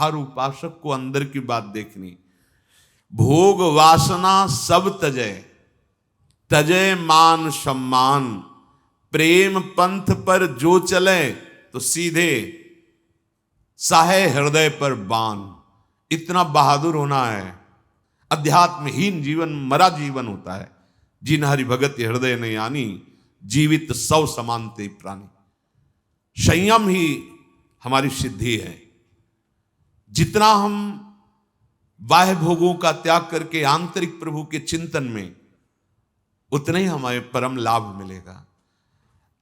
हर उपासक को अंदर की बात देखनी। भोग वासना सब तजय, तजय मान सम्मान, प्रेम पंथ पर जो चले तो सीधे साहे हृदय पर बाण। इतना बहादुर होना है। अध्यात्महीन जीवन मरा जीवन होता है। जिन हरि भगत हृदय नहीं आनी, जीवित सौ समानते प्राणी। संयम ही हमारी सिद्धि है। जितना हम बाह्य भोगों का त्याग करके आंतरिक प्रभु के चिंतन में, उतना ही हमें परम लाभ मिलेगा।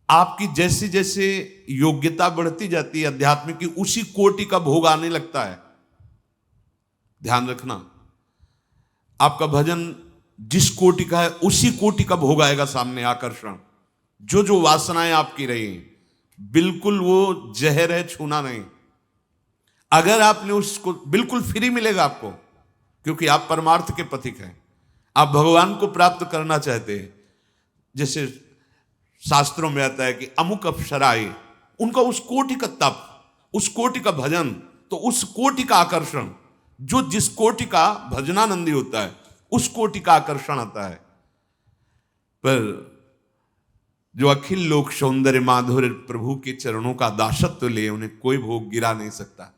आपकी जैसे जैसे योग्यता बढ़ती जाती है अध्यात्म की, उसी कोटि का भोग आने लगता है। ध्यान रखना, आपका भजन जिस कोटि का है उसी कोटि का भोग आएगा सामने। आकर्षण जो जो वासनाएं आपकी रही, बिल्कुल वो जहर है, छूना नहीं। अगर आपने उसको, बिल्कुल फ्री मिलेगा आपको, क्योंकि आप परमार्थ के पथिक हैं। आप भगवान को प्राप्त करना चाहते हैं। जैसे शास्त्रों में आता है कि अमुक अप्सराएं, उनका उस कोटि का तप, उस कोटि का भजन, तो उस कोटि का आकर्षण, जो जिस कोटि का भजनानंदी होता है उस कोटि का आकर्षण आता है। पर जो अखिल लोक सौंदर्य माधुर्य प्रभु के चरणों का दासत्व ले, उन्हें कोई भोग गिरा नहीं सकता।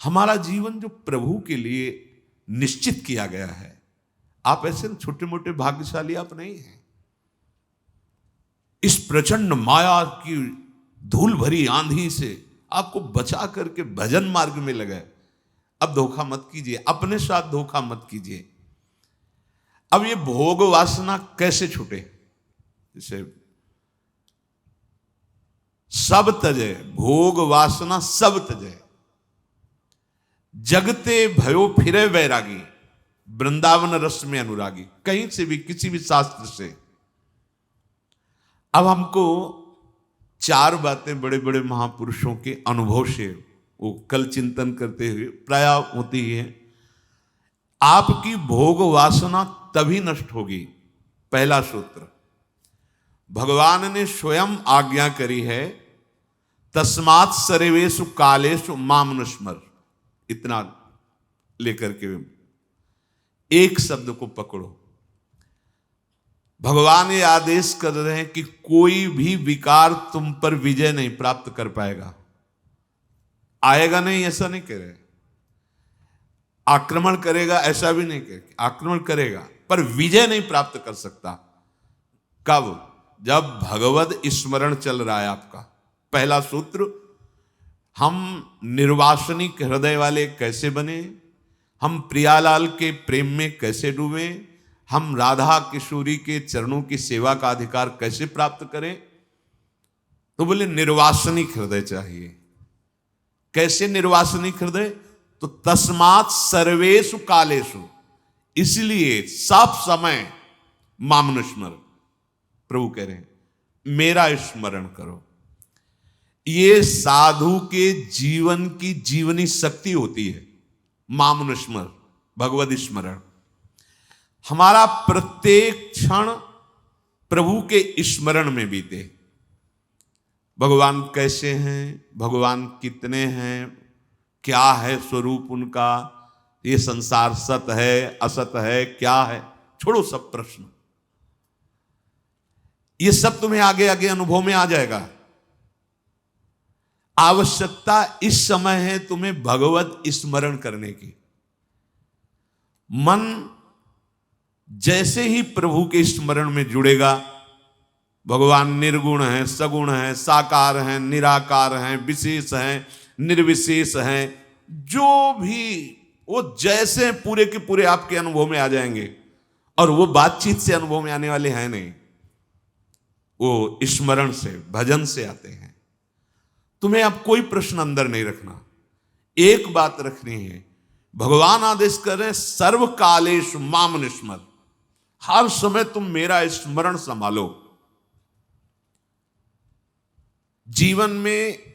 हमारा जीवन जो प्रभु के लिए निश्चित किया गया है, आप ऐसे छोटे मोटे भाग्यशाली आप नहीं हैं। इस प्रचंड माया की धूल भरी आंधी से आपको बचा करके भजन मार्ग में लगे। अब धोखा मत कीजिए, अपने साथ धोखा मत कीजिए। अब ये भोग वासना कैसे छूटे? जैसे सब तजय, भोग वासना सब तजय, जगते भयो फिरे वैरागी, वृंदावन रस में अनुरागी। कहीं से भी, किसी भी शास्त्र से। अब हमको चार बातें बड़े बड़े महापुरुषों के अनुभव से वो कल चिंतन करते हुए प्राय होती है। आपकी भोग वासना तभी नष्ट होगी। पहला सूत्र भगवान ने स्वयं आज्ञा करी है, तस्मात् सर्वेषु कालेषु मामनुस्मर। इतना लेकर के एक शब्द को पकड़ो। भगवान ये आदेश कर रहे हैं कि कोई भी विकार तुम पर विजय नहीं प्राप्त कर पाएगा। आएगा नहीं ऐसा नहीं कह रहे, आक्रमण करेगा ऐसा भी नहीं कह, आक्रमण करेगा पर विजय नहीं प्राप्त कर सकता। कब? जब भगवद स्मरण चल रहा है आपका। पहला सूत्र, हम निर्वासनिक हृदय वाले कैसे बने, हम प्रियालाल के प्रेम में कैसे डूबे, हम राधा किशोरी के चरणों की सेवा का अधिकार कैसे प्राप्त करें। तो बोले निर्वासनिक हृदय चाहिए। कैसे निर्वासनिक हृदय? तो तस्मात् सर्वेषु कालेषु, इसलिए सब समय मामनुस्मर। प्रभु कह रहे हैं मेरा स्मरण करो। ये साधु के जीवन की जीवनी शक्ति होती है। मामनुस्मर, भगवद स्मरण। हमारा प्रत्येक क्षण प्रभु के स्मरण में बीते। भगवान कैसे हैं, भगवान कितने हैं, क्या है स्वरूप उनका, ये संसार सत है असत है, क्या है, छोड़ो सब प्रश्न। ये सब तुम्हें आगे आगे अनुभव में आ जाएगा। आवश्यकता इस समय है तुम्हें भगवत स्मरण करने की। मन जैसे ही प्रभु के स्मरण में जुड़ेगा, भगवान निर्गुण है, सगुण है, साकार है, निराकार है, विशेष है, निर्विशेष है, जो भी वो जैसे पूरे के पूरे आपके अनुभव में आ जाएंगे। और वो बातचीत से अनुभव में आने वाले हैं नहीं, वो स्मरण से, भजन से आते हैं। तुम्हें अब कोई प्रश्न अंदर नहीं रखना, एक बात रखनी है। भगवान आदेश कर रहे हैं सर्व कालेषु मामनुस्मर। हर समय तुम मेरा स्मरण संभालो। जीवन में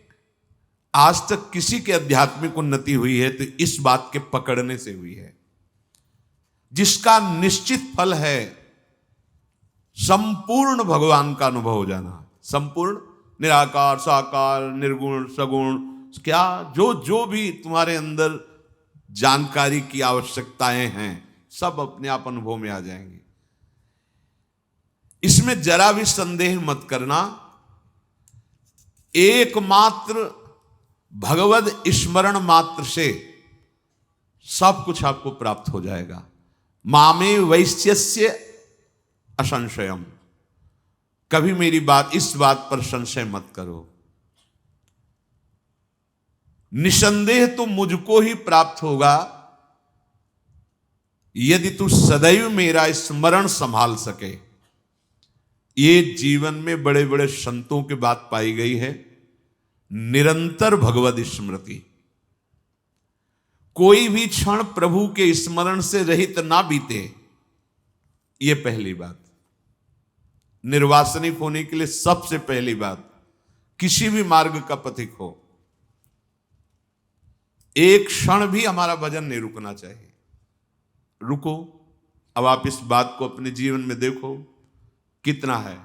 आज तक किसी के आध्यात्मिक उन्नति हुई है तो इस बात के पकड़ने से हुई है, जिसका निश्चित फल है संपूर्ण भगवान का अनुभव हो जाना। संपूर्ण, निराकार, साकार, निर्गुण, सगुण, क्या जो जो भी तुम्हारे अंदर जानकारी की आवश्यकताएं हैं सब अपने आप अनुभव में आ जाएंगी। इसमें जरा भी संदेह मत करना। एकमात्र भगवद स्मरण मात्र से सब कुछ आपको प्राप्त हो जाएगा। मामे वैश्यस्य असंशयम। कभी मेरी बात, इस बात पर संशय मत करो। निसंदेह तो मुझको ही प्राप्त होगा यदि तू सदैव मेरा स्मरण संभाल सके। ये जीवन में बड़े बड़े संतों की बात पाई गई है, निरंतर भगवद स्मृति। कोई भी क्षण प्रभु के स्मरण से रहित ना बीते, ये पहली बात। निर्वासनिक होने के लिए सबसे पहली बात, किसी भी मार्ग का पथिक हो, एक क्षण भी हमारा भजन नहीं रुकना चाहिए। रुको। अब आप इस बात को अपने जीवन में देखो कितना है।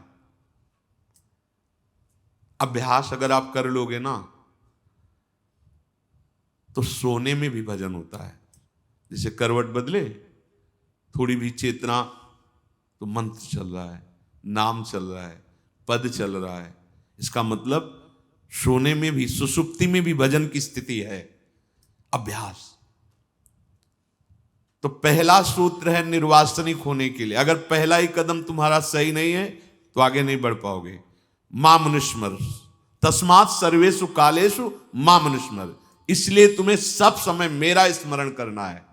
अभ्यास अगर आप कर लोगे ना तो सोने में भी भजन होता है। जैसे करवट बदले, थोड़ी भी चेतना तो मंत्र चल रहा है, नाम चल रहा है, पद चल रहा है। इसका मतलब सोने में भी, सुसुप्ति में भी भजन की स्थिति है। अभ्यास। तो पहला सूत्र है निर्वासनिक होने के लिए। अगर पहला ही कदम तुम्हारा सही नहीं है तो आगे नहीं बढ़ पाओगे। मामनुस्मर तस्मात् सर्वेषु कालेषु मामनुस्मर। इसलिए तुम्हें सब समय मेरा स्मरण करना है।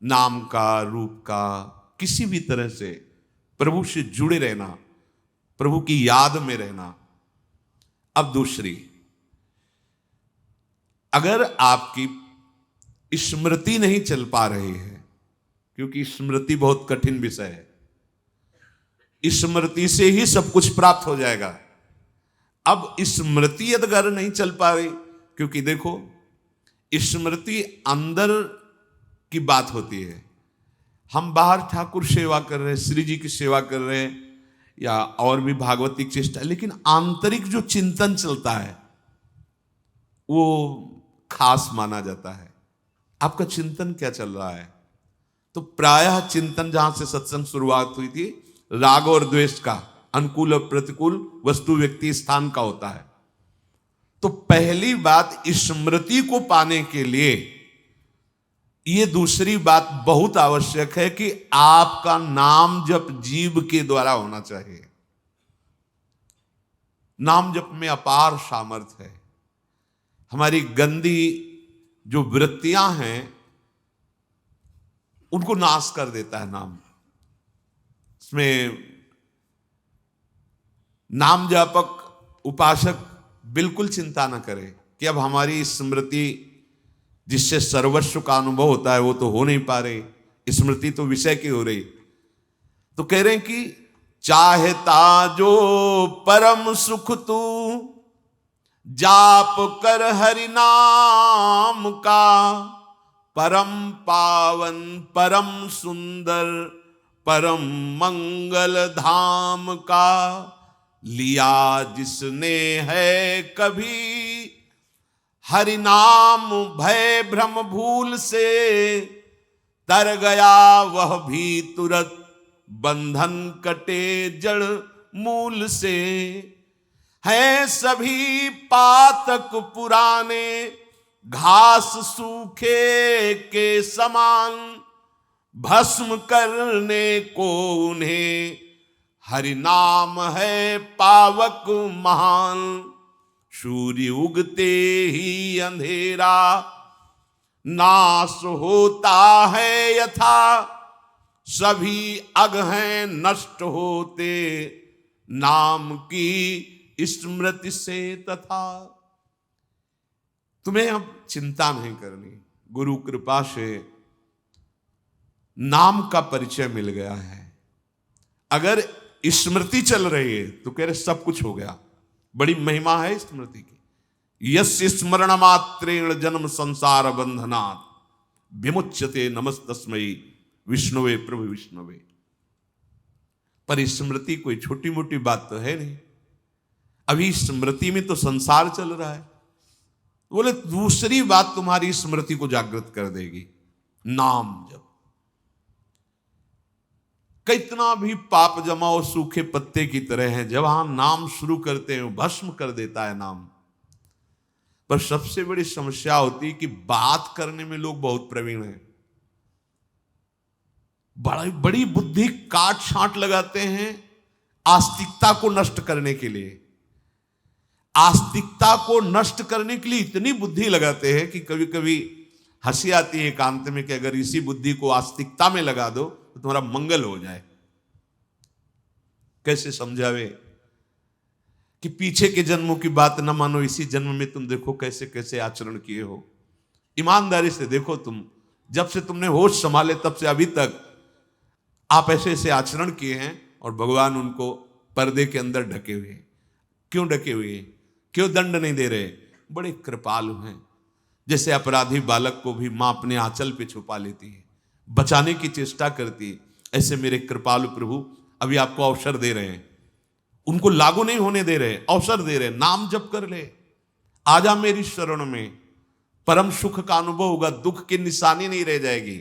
नाम का, रूप का, किसी भी तरह से प्रभु से जुड़े रहना, प्रभु की याद में रहना। अब दूसरी, अगर आपकी स्मृति नहीं चल पा रही है, क्योंकि स्मृति बहुत कठिन विषय है, स्मृति से ही सब कुछ प्राप्त हो जाएगा। अब स्मृति अगर नहीं चल पा रही, क्योंकि देखो स्मृति अंदर की बात होती है। हम बाहर ठाकुर सेवा कर रहे हैं, श्री जी की सेवा कर रहे हैं या और भी भागवतिक चेष्टा, लेकिन आंतरिक जो चिंतन चलता है वो खास माना जाता है। आपका चिंतन क्या चल रहा है? तो प्रायः चिंतन, जहां से सत्संग शुरुआत हुई थी, राग और द्वेष का, अनुकूल और प्रतिकूल, वस्तु व्यक्ति स्थान का होता है। तो पहली बात, स्मृति को पाने के लिए ये दूसरी बात बहुत आवश्यक है कि आपका नाम जप जीव के द्वारा होना चाहिए। नाम जप में अपार सामर्थ्य है। हमारी गंदी जो वृत्तियां हैं उनको नाश कर देता है नाम। इसमें नाम जापक, उपासक बिल्कुल चिंता न करे कि अब हमारी स्मृति जिससे सर्वस्व का अनुभव होता है वो तो हो नहीं पा रही, स्मृति तो विषय की हो रही। तो कह रहे हैं कि चाहता जो परम सुख तू जाप कर हरि नाम का, परम पावन परम सुंदर परम मंगल धाम का, लिया जिसने है कभी हरि नाम भय भ्रम भूल से, तर गया वह भी तुरत बंधन कटे जड़ मूल से। है सभी पातक पुराने घास सूखे के समान, भस्म करने को उन्हें हरि नाम है पावक महान। सूर्य उगते ही अंधेरा नाश होता है यथा, सभी अग हैं नष्ट होते नाम की स्मृति से तथा। तुम्हें अब चिंता नहीं करनी, गुरु कृपा से नाम का परिचय मिल गया है। अगर स्मृति चल रही है तो कह रहे सब कुछ हो गया। बड़ी महिमा है स्मृति की। यस्य स्मरण मात्रेण जन्म संसार बंधनात् विमुच्यते नमस्तस्मै विष्णुवे प्रभु विष्णुवे। पर स्मृति कोई छोटी मोटी बात तो है नहीं। अभी स्मृति में तो संसार चल रहा है। बोले दूसरी बात तुम्हारी स्मृति को जागृत कर देगी, नाम जप। कितना भी पाप जमाओ सूखे पत्ते की तरह है, जब हम नाम शुरू करते हैं भस्म कर देता है नाम। पर सबसे बड़ी समस्या होती है कि बात करने में लोग बहुत प्रवीण हैं, बड़ी बड़ी बुद्धि काट छांट लगाते हैं आस्तिकता को नष्ट करने के लिए। आस्तिकता को नष्ट करने के लिए इतनी बुद्धि लगाते हैं कि कभी कभी हंसी आती है एकांत में कि अगर इसी बुद्धि को आस्तिकता में लगा दो तो तुम्हारा मंगल हो जाए। कैसे समझावे कि पीछे के जन्मों की बात न मानो, इसी जन्म में तुम देखो कैसे कैसे आचरण किए हो। ईमानदारी से देखो, तुम जब से तुमने होश संभाले तब से अभी तक आप ऐसे ऐसे आचरण किए हैं और भगवान उनको पर्दे के अंदर ढके हुए हैं। क्यों ढके हुए हैं? क्यों दंड नहीं दे रहे? बड़े कृपालु हैं। जैसे अपराधी बालक को भी मां अपने आंचल पे छुपा लेती है, बचाने की चेष्टा करती है, ऐसे मेरे कृपालु प्रभु अभी आपको अवसर दे रहे हैं। उनको लागू नहीं होने दे रहे, अवसर दे रहे। नाम जप कर ले, आजा मेरी शरण में, परम सुख का अनुभव होगा, दुख की निशानी नहीं रह जाएगी।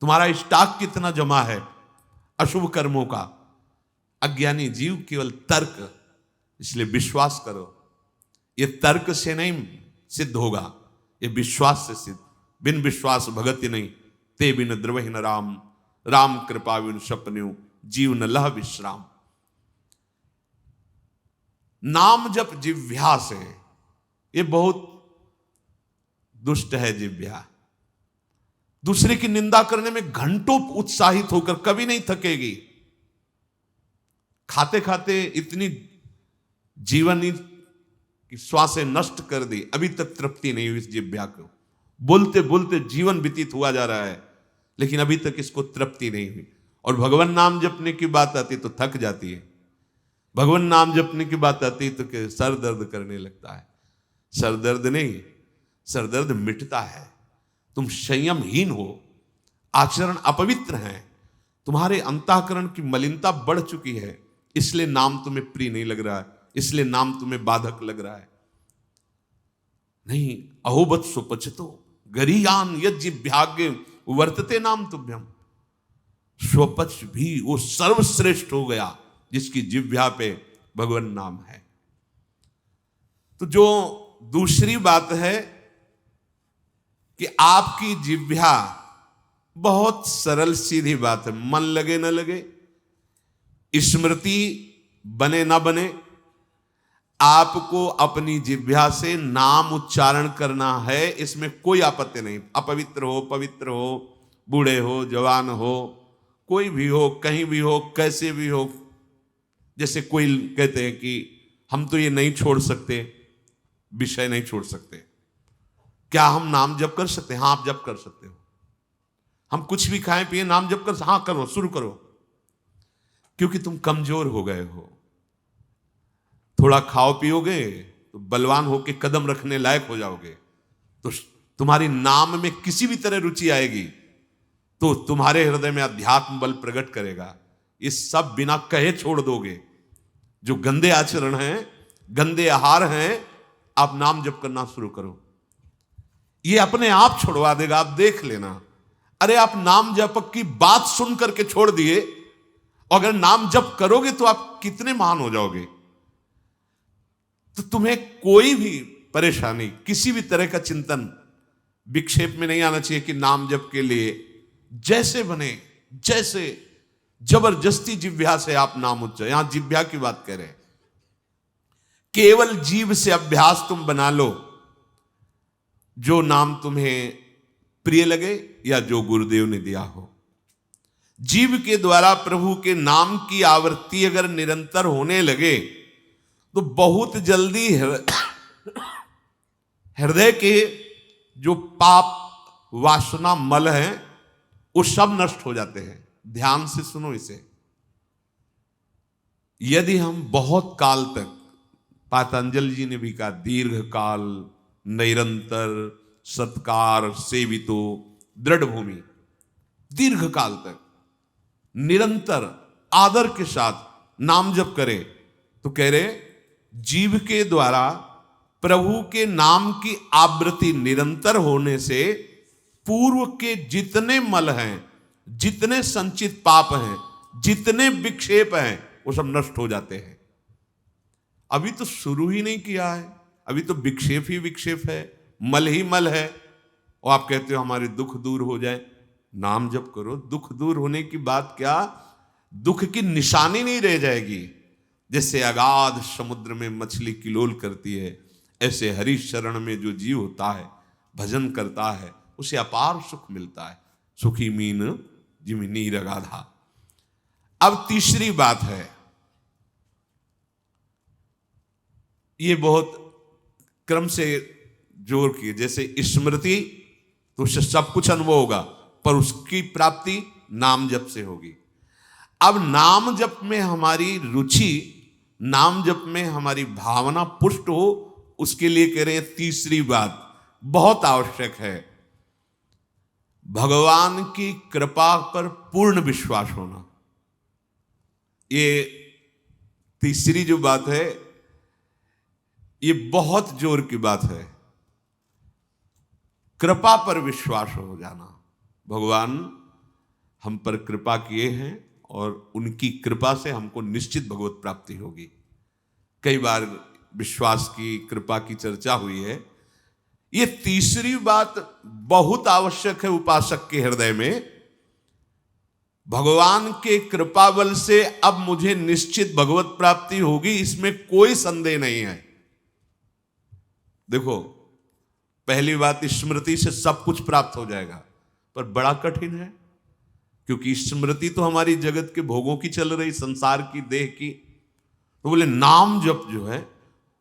तुम्हारा स्टॉक कितना जमा है अशुभ कर्मों का। अज्ञानी जीव केवल तर्क, इसलिए विश्वास करो। ये तर्क से नहीं सिद्ध होगा, ये विश्वास से सिद्ध। बिन विश्वास भगति नहीं, ते बिन द्रवहि न राम, राम कृपा बिन सपन्यु, जीव न लह विश्राम। नाम जप जिह्वा से, ये बहुत दुष्ट है जिह्वा। दूसरे की निंदा करने में घंटों उत्साहित होकर कभी नहीं थकेगी। खाते खाते इतनी जीवन की श्वासें नष्ट कर दी, अभी तक तृप्ति नहीं हुई इस जिह्वा को। बोलते बोलते जीवन व्यतीत हुआ जा रहा है, लेकिन अभी तक इसको तृप्ति नहीं हुई। और भगवान नाम जपने की बात आती तो थक जाती है। भगवान नाम जपने की बात आती तो सर दर्द करने लगता है। सर दर्द नहीं, सर दर्द मिटता है। तुम संयमहीन हो, आचरण अपवित्र है, तुम्हारे अंतःकरण की मलिनता बढ़ चुकी है, इसलिए नाम तुम्हें प्रिय नहीं लग रहा है, इसलिए नाम तुम्हें बाधक लग रहा है। नहीं, अहोबत सुपचितो गरीयान यज्जिभ्याग्य वर्तते नाम तुभ्यम। स्वपच भी वो सर्वश्रेष्ठ हो गया जिसकी जिह्वा पे भगवान नाम है। तो जो दूसरी बात है कि आपकी जिह्वा बहुत सरल सीधी बात है, मन लगे न लगे, स्मृति बने ना बने, आपको अपनी जिह्वा से नाम उच्चारण करना है, इसमें कोई आपत्ति नहीं। अपवित्र हो, पवित्र हो, बूढ़े हो, जवान हो, कोई भी हो, कहीं भी हो, कैसे भी हो। जैसे कोई कहते हैं कि हम तो ये नहीं छोड़ सकते, विषय नहीं छोड़ सकते, क्या हम नाम जप कर सकते हैं? हाँ, आप जप कर सकते हो। हम कुछ भी खाएं पिए, नाम जप कर, हाँ करो, शुरू करो, क्योंकि तुम कमजोर हो गए हो। थोड़ा खाओ पियोगे तो बलवान होके कदम रखने लायक हो जाओगे, तो तुम्हारी नाम में किसी भी तरह रुचि आएगी तो तुम्हारे हृदय में अध्यात्म बल प्रकट करेगा। ये सब बिना कहे छोड़ दोगे। जो गंदे आचरण हैं, गंदे आहार हैं, आप नाम जप करना शुरू करो, ये अपने आप छुड़वा देगा, आप देख लेना। अरे आप नाम जप की बात सुन करके छोड़ दिए, अगर नाम जप करोगे तो आप कितने महान हो जाओगे। तो तुम्हें कोई भी परेशानी, किसी भी तरह का चिंतन विक्षेप में नहीं आना चाहिए कि नाम जप के लिए जैसे बने, जैसे जबरदस्ती जिह्वा से आप नाम उच्चारण। यहां जिह्वा की बात करें, केवल जीव से अभ्यास तुम बना लो, जो नाम तुम्हें प्रिय लगे या जो गुरुदेव ने दिया हो। जीव के द्वारा प्रभु के नाम की आवृत्ति अगर निरंतर होने लगे तो बहुत जल्दी हृदय के जो पाप वासना मल हैं वो सब नष्ट हो जाते हैं। ध्यान से सुनो इसे। यदि हम बहुत काल तक, पातंजलि जी ने भी कहा, दीर्घ काल निरंतर सत्कार सेवितो दृढ़ भूमि, दीर्घ काल तक निरंतर आदर के साथ नाम जप करे तो कह रहे जीव के द्वारा प्रभु के नाम की आवृत्ति निरंतर होने से पूर्व के जितने मल हैं, जितने संचित पाप हैं, जितने विक्षेप हैं, वो सब नष्ट हो जाते हैं। अभी तो शुरू ही नहीं किया है, अभी तो विक्षेप ही विक्षेप है, मल ही मल है, और आप कहते हो हमारे दुख दूर हो जाए। नाम जप करो, दुख दूर होने की बात क्या, दुख की निशानी नहीं रह जाएगी। जैसे अगाध समुद्र में मछली किलोल करती है, ऐसे हरि शरण में जो जीव होता है, भजन करता है, उसे अपार सुख मिलता है। सुखी मीन जिमि नीर अगाधा। अब तीसरी बात है, ये बहुत क्रम से जोर की, जैसे स्मृति तो उससे सब कुछ अनुभव होगा, पर उसकी प्राप्ति नाम जप से होगी। अब नाम जप में हमारी रुचि, नाम जप में हमारी भावना पुष्ट हो, उसके लिए कह रहे हैं तीसरी बात बहुत आवश्यक है, भगवान की कृपा पर पूर्ण विश्वास होना। ये तीसरी जो बात है, ये बहुत जोर की बात है, कृपा पर विश्वास हो जाना। भगवान हम पर कृपा किए हैं और उनकी कृपा से हमको निश्चित भगवत प्राप्ति होगी। कई बार विश्वास की, कृपा की चर्चा हुई है। ये तीसरी बात बहुत आवश्यक है उपासक के हृदय में। भगवान के कृपा बल से अब मुझे निश्चित भगवत प्राप्ति होगी, इसमें कोई संदेह नहीं है। देखो, पहली बात, स्मृति से सब कुछ प्राप्त हो जाएगा, पर बड़ा कठिन है, क्योंकि स्मृति तो हमारी जगत के भोगों की चल रही, संसार की, देह की। तो बोले नाम जप जो है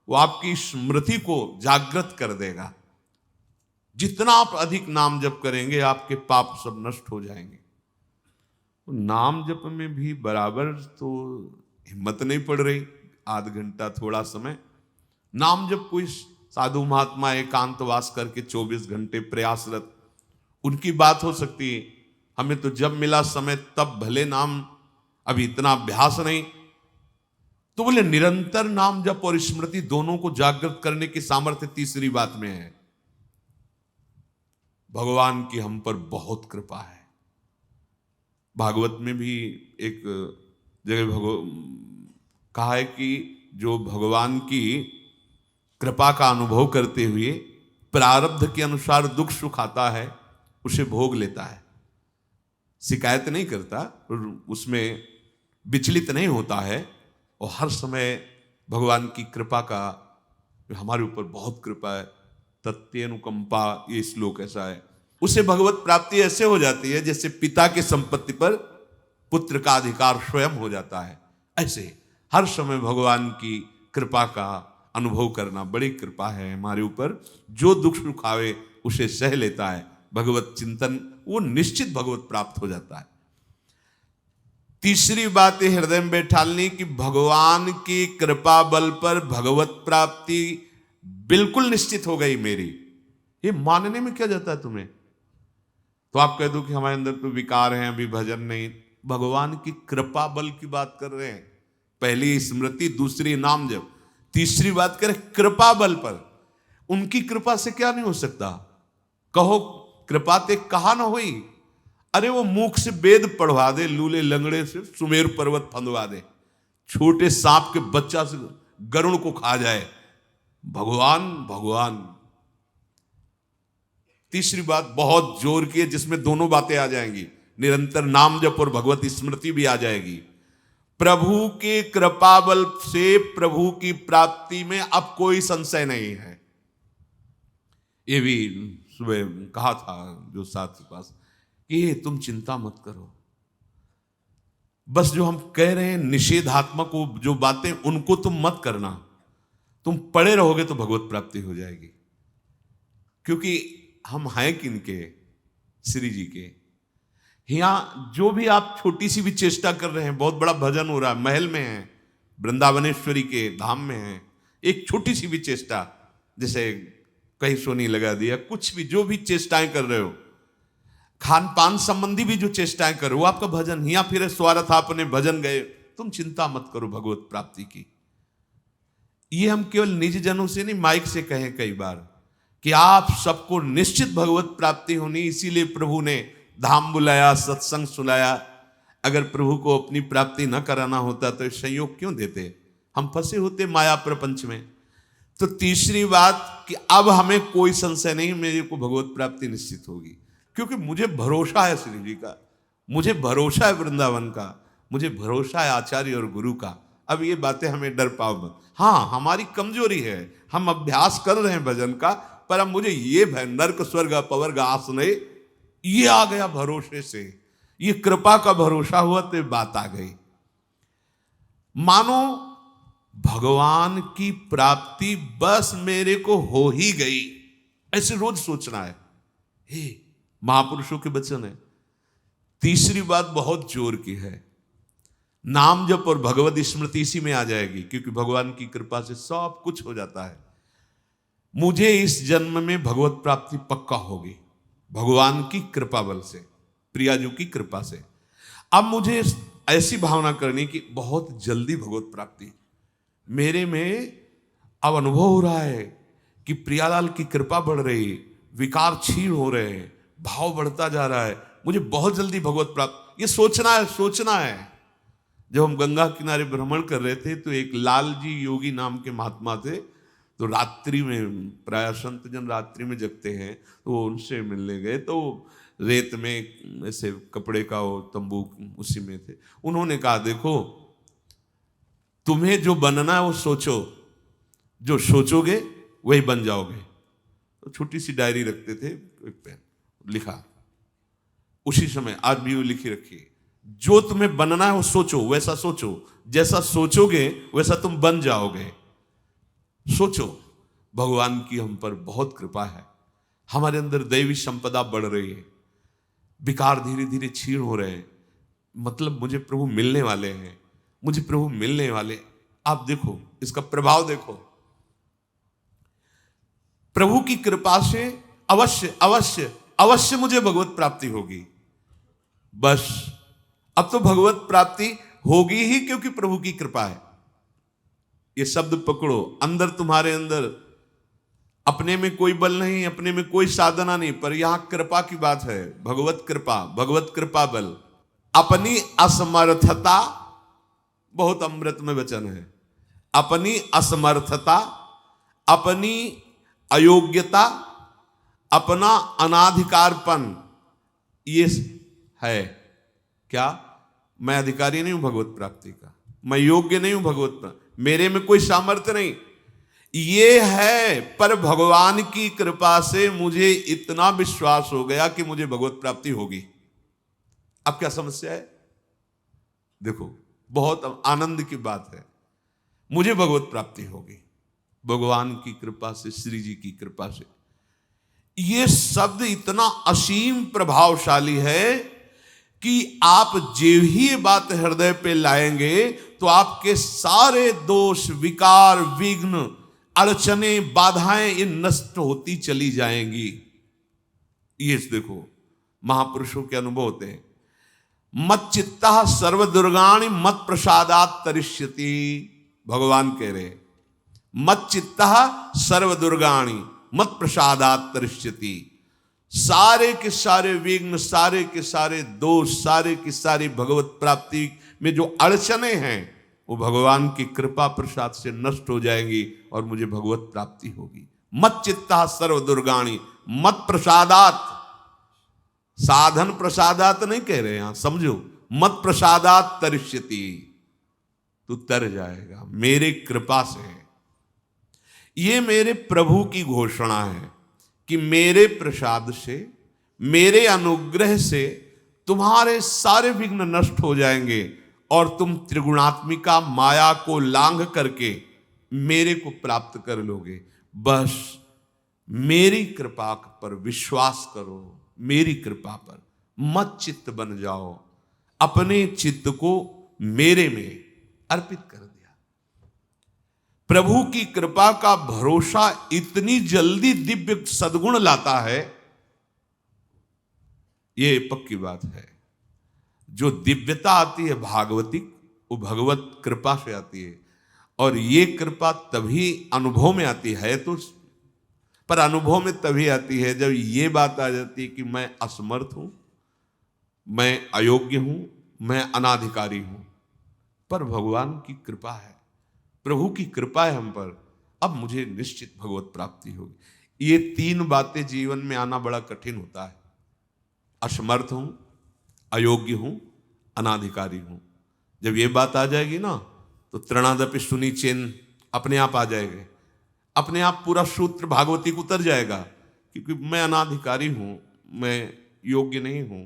वो आपकी स्मृति को जागृत कर देगा। जितना आप अधिक नाम जप करेंगे, आपके पाप सब नष्ट हो जाएंगे। नाम जप में भी बराबर तो हिम्मत नहीं पड़ रही, आध घंटा थोड़ा समय। नाम जप कोई साधु महात्मा एकांतवास करके 24 घंटे प्रयासरत, उनकी बात हो सकती है। हमें तो जब मिला समय तब भले नाम, अभी इतना अभ्यास नहीं। तो बोले निरंतर नाम जप और स्मृति दोनों को जागृत करने की सामर्थ्य तीसरी बात में है। भगवान की हम पर बहुत कृपा है। भागवत में भी एक जगह कहा है कि जो भगवान की कृपा का अनुभव करते हुए प्रारब्ध के अनुसार दुख सुख आता है, उसे भोग लेता है, शिकायत नहीं करता, उसमें विचलित नहीं होता है, और हर समय भगवान की कृपा का, हमारे ऊपर बहुत कृपा है, तत्यनुकंपा, ये श्लोक ऐसा है। उसे भगवत प्राप्ति ऐसे हो जाती है जैसे पिता की संपत्ति पर पुत्र का अधिकार स्वयं हो जाता है। ऐसे हर समय भगवान की कृपा का अनुभव करना बड़ी कृपा है हमारे ऊपर। जो दुख सुख आवे उसे सह लेता है, भगवत चिंतन, वो निश्चित भगवत प्राप्त हो जाता है। तीसरी बात ये हृदय में बैठालनी कि भगवान की कृपा बल पर भगवत प्राप्ति बिल्कुल निश्चित हो गई मेरी। ये मानने में क्या जाता है तुम्हें? तो आप कह दो कि हमारे अंदर तो विकार हैं, अभी भजन नहीं। भगवान की कृपा बल की बात कर रहे हैं। पहली स्मृति, दूसरी नाम जप, तीसरी बात करें कृपा बल पर। उनकी कृपा से क्या नहीं हो सकता? कहो कृपा ते कहा ना हुई। अरे वो मुख से वेद पढ़वा दे, लूले लंगड़े से सुमेर पर्वत फंदवा दे, छोटे सांप के बच्चा से गरुड़ को खा जाए। भगवान भगवान। तीसरी बात बहुत जोर की है, जिसमें दोनों बातें आ जाएंगी, निरंतर नाम जप और भगवत स्मृति भी आ जाएगी। प्रभु के कृपा बल से प्रभु की प्राप्ति में अब कोई संशय नहीं है। ये भी सुबह कहा था जो साथ के पास कि तुम चिंता मत करो, बस जो हम कह रहे हैं निषेधात्मक जो बातें, उनको तुम मत करना। तुम पड़े रहोगे तो भगवत प्राप्ति हो जाएगी। क्योंकि हम हैं किनके? श्री जी के। यहां जो भी आप छोटी सी भी चेष्टा कर रहे हैं, बहुत बड़ा भजन हो रहा है, महल में है, वृंदावनेश्वरी के धाम में है, एक छोटी सी भी चेष्टा, जैसे कहीं सोनी लगा दिया, कुछ भी जो भी चेष्टाएं कर रहे हो, खान पान संबंधी भी जो चेष्टाएं कर रहे हो, आपका भजन हिया फिर स्वार्थ, आपने भजन गए, तुम चिंता मत करो भगवत प्राप्ति की। ये हम केवल निज जनों से नहीं, माइक से कहें कई बार कि आप सबको निश्चित भगवत प्राप्ति होनी, इसीलिए प्रभु ने धाम बुलाया, सत्संग सुनाया। अगर प्रभु को अपनी प्राप्ति न कराना होता तो संयोग क्यों देते, हम फंसे होते माया प्रपंच में। तो तीसरी बात कि अब हमें कोई संशय नहीं, मेरे को भगवत प्राप्ति निश्चित होगी, क्योंकि मुझे भरोसा है श्री जी का, मुझे भरोसा है वृंदावन का, मुझे भरोसा है आचार्य और गुरु का। अब ये बातें हमें डर पाओ मत। हाँ, हमारी कमजोरी है, हम अभ्यास कर रहे हैं भजन का, पर अब मुझे ये भय नर्क स्वर्ग अपवर्ग आसने ये आ गया भरोसे से, ये कृपा का भरोसा हुआ तो बात आ गई। मानो भगवान की प्राप्ति बस मेरे को हो ही गई, ऐसे रोज सोचना है। हे महापुरुषों के वचन है। तीसरी बात बहुत जोर की है, नाम जप और भगवत स्मृति इसी में आ जाएगी, क्योंकि भगवान की कृपा से सब कुछ हो जाता है। मुझे इस जन्म में भगवत प्राप्ति पक्का होगी, भगवान की कृपा बल से, प्रियाजू की कृपा से। अब मुझे ऐसी भावना करनी कि बहुत जल्दी भगवत प्राप्ति मेरे में अब अनुभव हो रहा है कि प्रियालाल की कृपा बढ़ रही, विकार क्षीण हो रहे हैं, भाव बढ़ता जा रहा है, मुझे बहुत जल्दी भगवत प्राप्त, ये सोचना है, सोचना है। जब हम गंगा किनारे भ्रमण कर रहे थे तो एक लाल जी योगी नाम के महात्मा थे, तो रात्रि में, प्राय संत जन रात्रि में जगते हैं, तो वो उनसे मिलने गए, तो रेत में ऐसे कपड़े का वो तंबू उसी में थे। उन्होंने कहा देखो तुम्हें जो बनना है वो सोचो, जो सोचोगे वही बन जाओगे। तो छोटी सी डायरी रखते थे, एक पेन लिखा, उसी समय आज भी वो लिखी रखी, जो तुम्हें बनना है वो सोचो, वैसा सोचो, जैसा सोचोगे वैसा तुम बन जाओगे। सोचो, भगवान की हम पर बहुत कृपा है, हमारे अंदर दैवी संपदा बढ़ रही है, विकार धीरे धीरे क्षीण हो रहे हैं, मतलब मुझे प्रभु मिलने वाले हैं, मुझे प्रभु मिलने वाले। आप देखो इसका प्रभाव देखो, प्रभु की कृपा से अवश्य अवश्य अवश्य मुझे भगवत प्राप्ति होगी। बस अब तो भगवत प्राप्ति होगी ही, क्योंकि प्रभु की कृपा है। ये शब्द पकड़ो, अंदर तुम्हारे अंदर अपने में कोई बल नहीं, अपने में कोई साधना नहीं, पर यहां कृपा की बात है, भगवत कृपा, भगवत कृपा बल। अपनी असमर्थता, बहुत अमृत में वचन है, अपनी असमर्थता, अपनी अयोग्यता, अपना अनाधिकारपन, ये है क्या, मैं अधिकारी नहीं हूं भगवत प्राप्ति का, मैं योग्य नहीं हूं भगवत प्राप्ति, मेरे में कोई सामर्थ्य नहीं, ये है। पर भगवान की कृपा से मुझे इतना विश्वास हो गया कि मुझे भगवत प्राप्ति होगी। अब क्या समस्या है, देखो बहुत आनंद की बात है, मुझे भगवत प्राप्ति होगी भगवान की कृपा से, श्री जी की कृपा से। ये शब्द इतना असीम प्रभावशाली है कि आप जो ही ये बात हृदय पे लाएंगे तो आपके सारे दोष, विकार, विघ्न, अड़चने, बाधाएं ये नष्ट होती चली जाएंगी। ये देखो महापुरुषों के अनुभव होते हैं। मत चित्ता सर्व दुर्गाणि मत प्रसादात तरिष्यति, भगवान कह रहे मत चित्ता सर्व दुर्गाणि मत प्रसादात तरिष्यति। सारे के सारे विघ्न, सारे के सारे दोष, सारे की सारी भगवत प्राप्ति में जो अड़चने हैं वो भगवान की कृपा प्रसाद से नष्ट हो जाएंगी और मुझे भगवत प्राप्ति होगी। मत चित्ता सर्व दुर्गाणि मत प्रसादात, साधन प्रसादात नहीं कह रहे यहां, समझो, मत प्रसादात तरिष्यति, तू तर जाएगा मेरे कृपा से। ये मेरे प्रभु की घोषणा है कि मेरे प्रसाद से, मेरे अनुग्रह से तुम्हारे सारे विघ्न नष्ट हो जाएंगे और तुम त्रिगुणात्मिका माया को लांघ करके मेरे को प्राप्त कर लोगे। बस मेरी कृपा पर विश्वास करो, मेरी कृपा पर मत चित्त बन जाओ, अपने चित्त को मेरे में अर्पित कर दिया। प्रभु की कृपा का भरोसा इतनी जल्दी दिव्य सद्गुण लाता है, ये पक्की बात है। जो दिव्यता आती है भागवती, वो भगवत कृपा से आती है, और ये कृपा तभी अनुभव में आती है, तो पर अनुभव में तभी आती है जब ये बात आ जाती है कि मैं असमर्थ हूं, मैं अयोग्य हूं, मैं अनाधिकारी हूं। पर भगवान की कृपा है, प्रभु की कृपा है हम पर, अब मुझे निश्चित भगवत प्राप्ति होगी। ये तीन बातें जीवन में आना बड़ा कठिन होता है। असमर्थ हूं, अयोग्य हूं, अनाधिकारी हूं। जब ये बात आ जाएगी ना, तो तृणादपि सुनी चिन्ह अपने आप आ जाएंगे, अपने आप पूरा सूत्र भागवती को उतर जाएगा, क्योंकि मैं अनाधिकारी हूं, मैं योग्य नहीं हूं।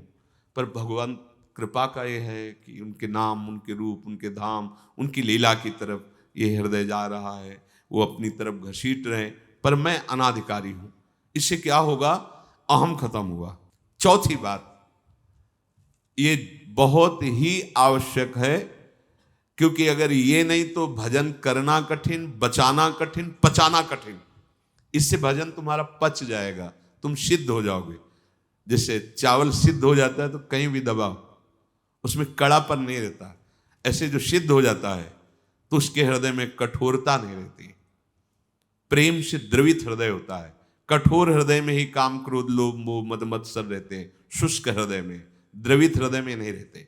पर भगवान कृपा का ये है कि उनके नाम, उनके रूप, उनके धाम, उनकी लीला की तरफ ये हृदय जा रहा है, वो अपनी तरफ घसीट रहे, पर मैं अनाधिकारी हूं। इससे क्या होगा? अहम खत्म हुआ। चौथी बात, ये बहुत ही आवश्यक है, क्योंकि अगर ये नहीं तो भजन करना कठिन, बचाना कठिन, पचाना कठिन। इससे भजन तुम्हारा पच जाएगा, तुम सिद्ध हो जाओगे। जैसे चावल सिद्ध हो जाता है तो कहीं भी दबाओ, उसमें कड़ापन नहीं रहता। ऐसे जो सिद्ध हो जाता है तो उसके हृदय में कठोरता नहीं रहती। प्रेम से द्रवित हृदय होता है। कठोर हृदय में ही काम, क्रोध, लोभ, मोह, मद मत्सर रहते हैं। शुष्क हृदय में, द्रवित हृदय में नहीं रहते।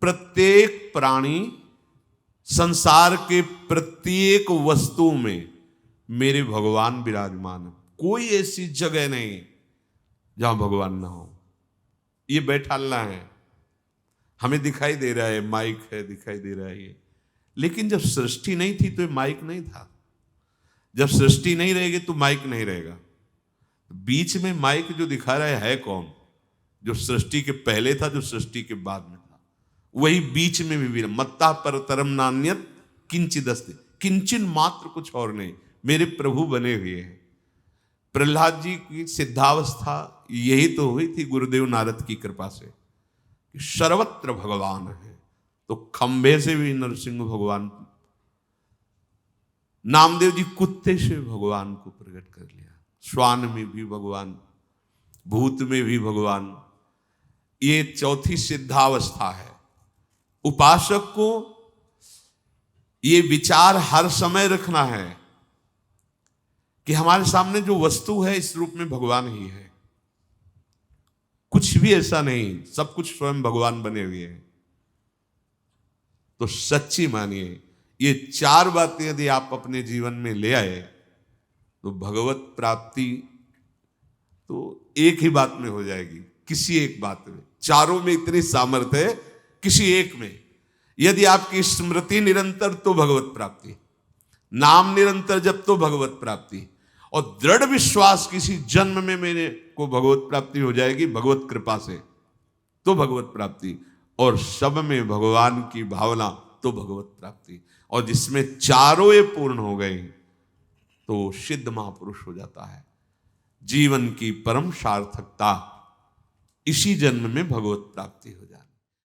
प्रत्येक प्राणी, संसार के प्रत्येक वस्तु में मेरे भगवान विराजमान है। कोई ऐसी जगह नहीं जहां भगवान ना हो। ये बैठालना है, हमें दिखाई दे रहा है, माइक है, दिखाई दे रहा है ये, लेकिन जब सृष्टि नहीं थी तो ये माइक नहीं था। जब सृष्टि नहीं रहेगी तो माइक नहीं रहेगा। बीच में माइक जो दिखा रहा है कौन? जो सृष्टि के पहले था, जो सृष्टि के बाद में था, वही बीच में भी मत्ता पर तरम नान्यत किंचिदस्ति, किंचन मात्र, कुछ और नहीं, मेरे प्रभु बने हुए हैं। प्रहलाद जी की सिद्धावस्था यही तो हुई थी गुरुदेव नारद की कृपा से, कि सर्वत्र भगवान है। तो खंभे से भी नरसिंह भगवान, नामदेव जी कुत्ते से भगवान को प्रकट कर लिया, श्वान में भी भगवान, भूत में भी भगवान। ये चौथी सिद्धावस्था है। उपासक को ये विचार हर समय रखना है कि हमारे सामने जो वस्तु है इस रूप में भगवान ही है, कुछ भी ऐसा नहीं, सब कुछ स्वयं भगवान बने हुए हैं। तो सच्ची मानिए, ये चार बातें यदि आप अपने जीवन में ले आए तो भगवत प्राप्ति तो एक ही बात में हो जाएगी, किसी एक बात में। चारों में इतनी सामर्थ्य है, किसी एक में यदि आपकी स्मृति निरंतर तो भगवत प्राप्ति, नाम निरंतर जब तो भगवत प्राप्ति, और दृढ़ विश्वास किसी जन्म में मेरे को भगवत प्राप्ति हो जाएगी भगवत कृपा से, तो भगवत प्राप्ति। और सब में भगवान की भावना तो भगवत प्राप्ति। और जिसमें चारों ये पूर्ण हो गए तो सिद्ध महापुरुष हो जाता है। जीवन की परम सार्थकता इसी जन्म में भगवत प्राप्ति हो जाती है।